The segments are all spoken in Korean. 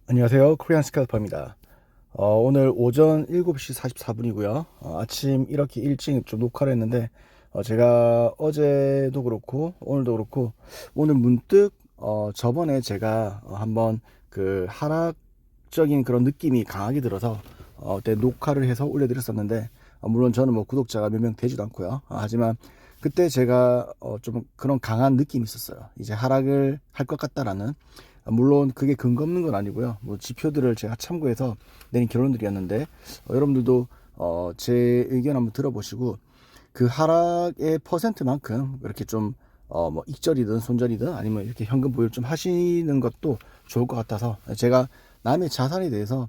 안녕하세요. 코리안 스카우터입니다. 오늘 오전 7시 44분이고요. 아침 이렇게 일찍 좀 녹화를 했는데, 제가 어제도 그렇고, 오늘도 그렇고, 오늘 문득, 저번에 제가 한번 그 하락적인 그런 느낌이 강하게 들어서, 그때 녹화를 해서 올려드렸었는데, 물론 저는 뭐 구독자가 몇 명 되지도 않고요. 하지만 그때 제가 좀 그런 강한 느낌이 있었어요. 이제 하락을 할 것 같다라는. 물론 그게 근거 없는 건 아니고요. 뭐 지표들을 제가 참고해서 내린 결론들이었는데, 여러분들도 제 의견 한번 들어보시고 그 하락의 퍼센트만큼 이렇게 좀 뭐 익절이든 손절이든 아니면 이렇게 현금 보유를 좀 하시는 것도 좋을 것 같아서, 제가 남의 자산에 대해서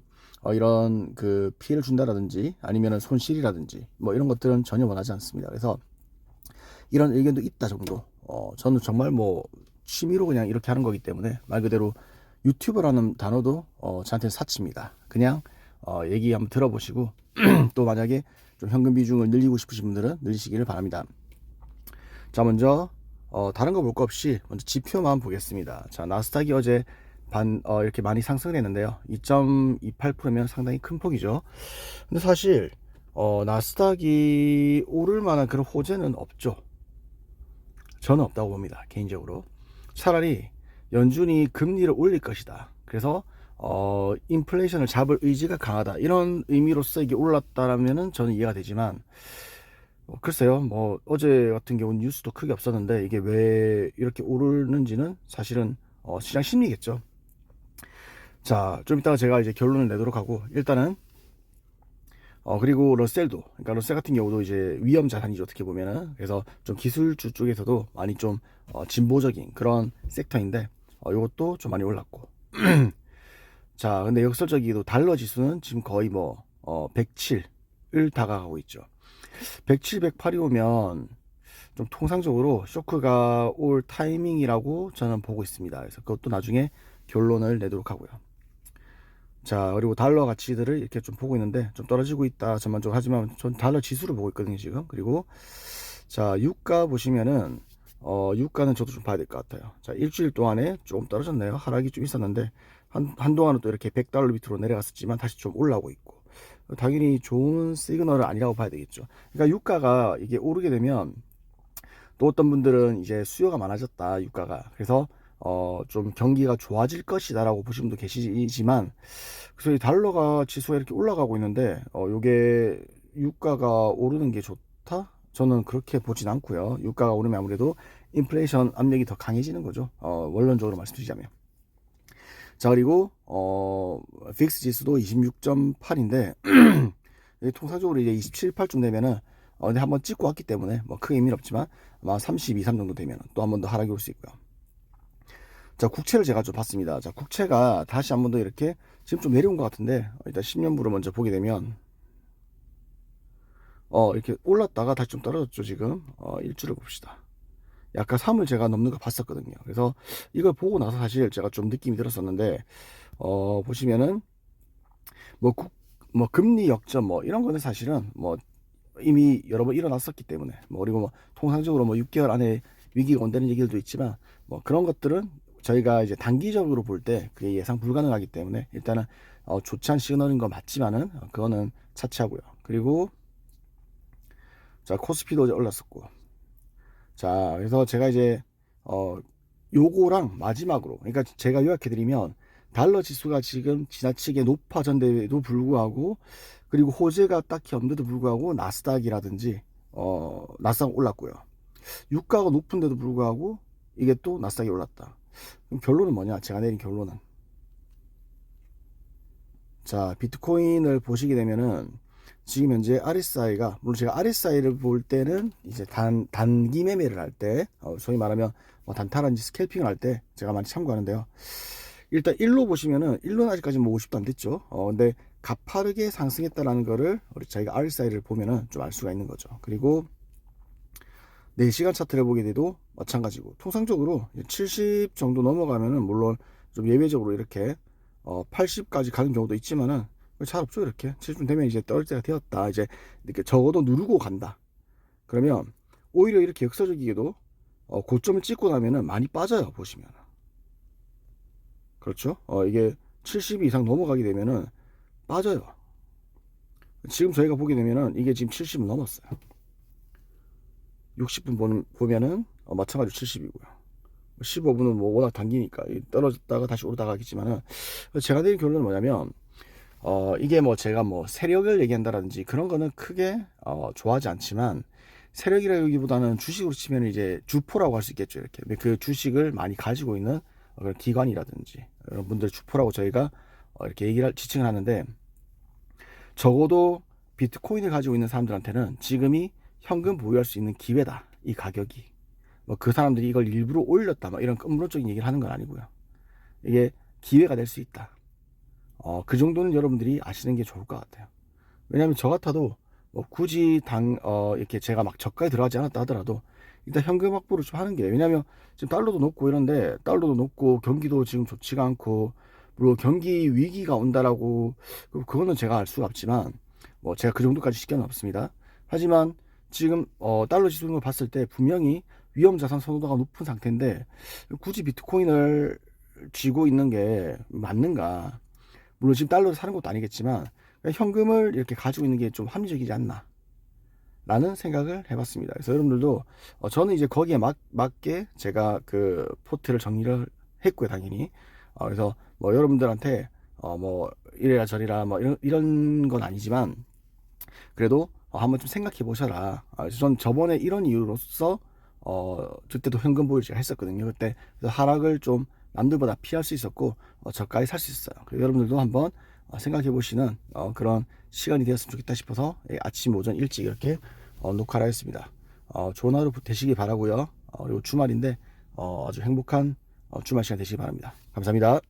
이런 그 피해를 준다라든지 아니면은 손실이라든지 뭐 이런 것들은 전혀 원하지 않습니다. 그래서 이런 의견도 있다 정도. 저는 정말 뭐 취미로 그냥 이렇게 하는 거기 때문에, 말 그대로 유튜버라는 단어도 저한테는 사치입니다. 그냥 얘기 한번 들어보시고 또 만약에 좀 현금 비중을 늘리고 싶으신 분들은 늘리시기를 바랍니다. 자, 먼저 다른 거 볼 거 없이 먼저 지표만 보겠습니다. 자, 나스닥이 어제 이렇게 많이 상승을 했는데요. 2.28%면 상당히 큰 폭이죠. 근데 사실 나스닥이 오를 만한 그런 호재는 없죠. 저는 없다고 봅니다. 개인적으로. 차라리 연준이 금리를 올릴 것이다. 그래서 인플레이션을 잡을 의지가 강하다. 이런 의미로서 이게 올랐다라면은 저는 이해가 되지만, 글쎄요. 뭐 어제 같은 경우는 뉴스도 크게 없었는데 이게 왜 이렇게 오르는지는 사실은 시장 심리겠죠. 자, 좀 이따가 제가 이제 결론을 내도록 하고, 일단은 그리고 러셀도, 그러니까 러셀 같은 경우도 이제 위험 자산이죠, 어떻게 보면은. 그래서 좀 기술주 쪽에서도 많이 좀 진보적인 그런 섹터인데, 요것도 좀 많이 올랐고. 자, 근데 역설적이도 달러 지수는 지금 거의 뭐 107을 다가가고 있죠. 107, 108이 오면 좀 통상적으로 쇼크가 올 타이밍이라고 저는 보고 있습니다. 그래서 그것도 나중에 결론을 내도록 하고요. 자, 그리고 달러 가치들을 이렇게 좀 보고 있는데 좀 떨어지고 있다 전반적으로. 하지만 전 달러 지수를 보고 있거든요 지금. 그리고 자, 유가 보시면은 유가는 저도 좀 봐야 될 것 같아요. 자, 일주일 동안에 좀 떨어졌네요. 하락이 좀 있었는데 한동안은 또 이렇게 100달러 밑으로 내려갔었지만 다시 좀 올라오고 있고, 당연히 좋은 시그널은 아니라고 봐야 되겠죠. 그러니까 유가가 이게 오르게 되면, 또 어떤 분들은 이제 수요가 많아졌다 유가가, 그래서 좀 경기가 좋아질 것이다라고 보시는 분도 계시지만, 그래서 이 달러가 지수가 이렇게 올라가고 있는데 요게 유가가 오르는 게 좋다? 저는 그렇게 보진 않고요. 유가가 오르면 아무래도 인플레이션 압력이 더 강해지는 거죠. 원론적으로 말씀드리자면. 자, 그리고 픽스 지수도 26.8인데 통상적으로 이제 27, 8쯤 되면은 근데 한번 찍고 왔기 때문에 뭐 크게 의미는 없지만 아마 32, 3 정도 되면 또 한 번 더 하락이 올 수 있고요. 자, 국채를 제가 좀 봤습니다. 자, 국채가 다시 한 번 더 이렇게 지금 좀 내려온 것 같은데, 일단 10년부를 먼저 보게 되면 이렇게 올랐다가 다시 좀 떨어졌죠. 지금 일주를 봅시다. 약간 3을 제가 넘는 거 봤었거든요. 그래서 이걸 보고 나서 사실 제가 좀 느낌이 들었었는데, 보시면은 뭐 뭐 금리 역전 뭐 이런 거는 사실은 뭐 이미 여러 번 일어났었기 때문에, 뭐 그리고 뭐 통상적으로 뭐 6개월 안에 위기가 온다는 얘기들도 있지만, 뭐 그런 것들은 저희가 이제 단기적으로 볼 때 그게 예상 불가능하기 때문에 일단은 좋지 않은 시그널인 건 맞지만은 그거는 차치하고요. 그리고 자, 코스피도 어제 올랐었고. 자, 그래서 제가 이제 요거랑 마지막으로, 그러니까 제가 요약해드리면, 달러 지수가 지금 지나치게 높아졌는데도 불구하고, 그리고 호재가 딱히 없는데도 불구하고 나스닥이라든지 나스닥 올랐고요. 유가가 높은데도 불구하고 이게 또 나스닥이 올랐다. 그럼 결론은 뭐냐? 제가 내린 결론은, 자, 비트코인을 보시게 되면은 지금 현재 RSI가, 물론 제가 RSI를 볼 때는 이제 단기 매매를 할 때, 소위 말하면 뭐 단타라든지 스캘핑을 할 때 제가 많이 참고하는데요. 일단 1로 보시면은 1로는 아직까지 뭐 50도 안 됐죠. 근데 가파르게 상승했다라는 거를 우리 저희가 RSI를 보면은 좀 알 수가 있는 거죠. 그리고 4시간 차트를 보게 돼도 마찬가지고, 통상적으로 70 정도 넘어가면은 물론 좀 예외적으로 이렇게 80까지 가는 경우도 있지만은 잘 없죠. 이렇게 70쯤 되면 이제 떨어질 때가 되었다, 이제 이렇게 적어도 누르고 간다. 그러면 오히려 이렇게 역사적이게도 고점을 찍고 나면은 많이 빠져요. 보시면 그렇죠. 이게 70 이상 넘어가게 되면은 빠져요. 지금 저희가 보게 되면은 이게 지금 70은 넘었어요. 60분 보면은 마찬가지로 70이고요. 15분은 뭐 워낙 당기니까 떨어졌다가 다시 오르다가 하겠지만은, 제가 내린 결론은 뭐냐면 이게 뭐 제가 뭐 세력을 얘기한다라든지 그런 거는 크게 좋아하지 않지만, 세력이라기보다는 주식으로 치면 이제 주포라고 할 수 있겠죠. 이렇게 그 주식을 많이 가지고 있는 그런 기관이라든지 이런 분들 주포라고 저희가 이렇게 지칭을 하는데, 적어도 비트코인을 가지고 있는 사람들한테는 지금이 현금 보유할 수 있는 기회다. 이 가격이 뭐 그 사람들이 이걸 일부러 올렸다 막 이런 음모론적인 얘기를 하는 건 아니고요. 이게 기회가 될 수 있다. 그 정도는 여러분들이 아시는 게 좋을 것 같아요. 왜냐하면 저 같아도 뭐 굳이 이렇게 제가 막 저가에 들어가지 않았다 하더라도 일단 현금 확보를 좀 하는 게, 왜냐하면 지금 달러도 높고 이런데, 달러도 높고 경기도 지금 좋지가 않고, 물론 경기 위기가 온다라고 그거는 제가 알 수가 없지만, 뭐 제가 그 정도까지 시견은 없습니다. 하지만 지금 달러 지수를 봤을 때 분명히 위험자산 선호도가 높은 상태인데 굳이 비트코인을 쥐고 있는 게 맞는가? 물론 지금 달러를 사는 것도 아니겠지만 현금을 이렇게 가지고 있는 게 좀 합리적이지 않나 라는 생각을 해봤습니다. 그래서 여러분들도 저는 이제 거기에 맞게 제가 그 포트를 정리를 했고요, 당연히. 그래서 뭐 여러분들한테 뭐 이래라 저래라 뭐 이런 건 아니지만, 그래도 한번 좀 생각해 보셔라. 전 저번에 이런 이유로서 그때도 현금 보유 제가 했었거든요. 그때 그래서 하락을 좀 남들보다 피할 수 있었고 저가에 살 수 있어요. 그래서 여러분들도 한번 생각해 보시는 그런 시간이 되었으면 좋겠다 싶어서 아침 오전 일찍 이렇게 녹화를 했습니다. 좋은 하루 되시기 바라고요. 그리고 주말인데 아주 행복한 주말 시간 되시기 바랍니다. 감사합니다.